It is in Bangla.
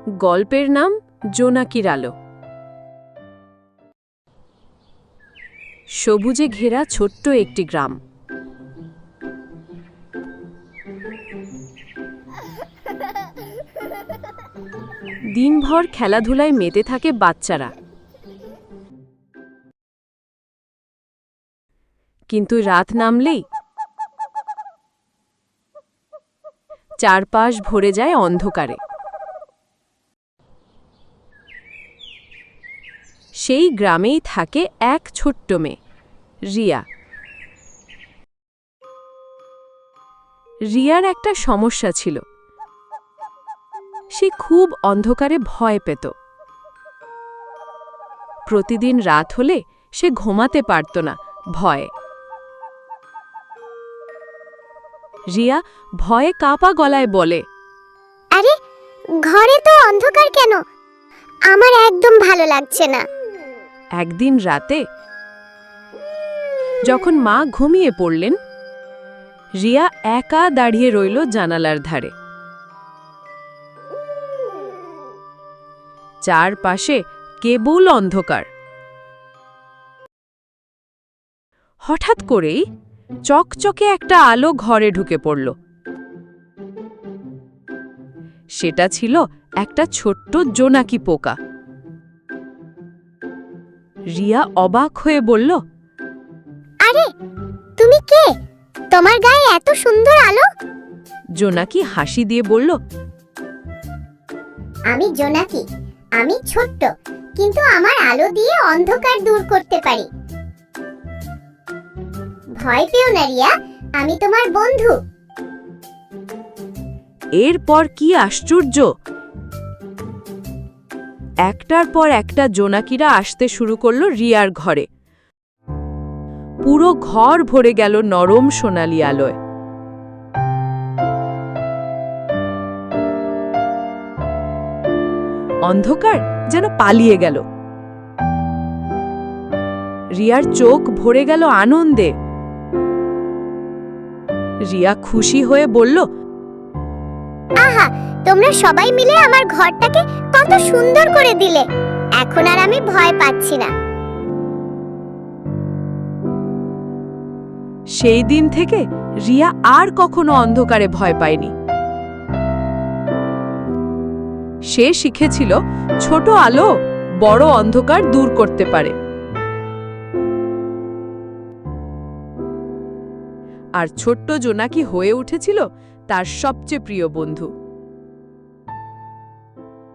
গল্পের নাম জোনাকির আলো। সবুজে ঘেরা ছোট্ট একটি গ্রাম। দিনভর খেলাধুলায় মেতে থাকে বাচ্চারা, কিন্তু রাত নামলেই চারপাশ ভরে যায় অন্ধকারে। সেই গ্রামেই থাকে এক ছোট্ট মেয়ে, রিয়া। রিয়ার একটা সমস্যা ছিল, সে খুব অন্ধকারে ভয় পেত। প্রতিদিন রাত হলে সে ঘুমাতে পারত না ভয়ে। রিয়া ভয়ে কাঁপা গলায় বলে, আরে ঘরে তো অন্ধকার কেন? আমার একদম ভালো লাগছে না। একদিন রাতে যখন মা ঘুমিয়ে পড়লেন, রিয়া একা দাঁড়িয়ে রইল জানালার ধারে। চারপাশে কেবল অন্ধকার। হঠাৎ করেই চকচকে একটা আলো ঘরে ঢুকে পড়ল। সেটা ছিল একটা ছোট্ট জোনাকি পোকা। রিয়া অবাক হয়ে বলল, আরে তুমি কে? তোমার গায়ে এত সুন্দর আলো। জোনাকি হাসি দিয়ে বলল, আমি জোনাকি, আমি ছোট্ট, কিন্তু আমার আলো দিয়ে অন্ধকার দূর করতে পারি। ভয় পেও না রিয়া, আমি তোমার বন্ধু। এরপর কি আশ্চর্য! একটার পর একটা জোনাকিরা আসতে শুরু করলো রিয়ার ঘরে। পুরো ঘর ভরে গেল নরম সোনালি আলোয়। অন্ধকার যেন পালিয়ে গেল। রিয়ার চোখ ভরে গেল আনন্দে। রিয়া খুশি হয়ে বলল, আহা, তোমরা সবাই মিলে আমার ঘরটাকে কত সুন্দর করে দিলে। এখন আর আমি ভয় পাচ্ছি না। সেই দিন থেকে রিয়া আর কখনো অন্ধকারে ভয় পায়নি। সে শিখেছিল ছোট আলো বড় অন্ধকার দূর করতে পারে। আর ছোট্ট জোনাকি হয়ে উঠেছিল তার সবচেয়ে প্রিয় বন্ধু।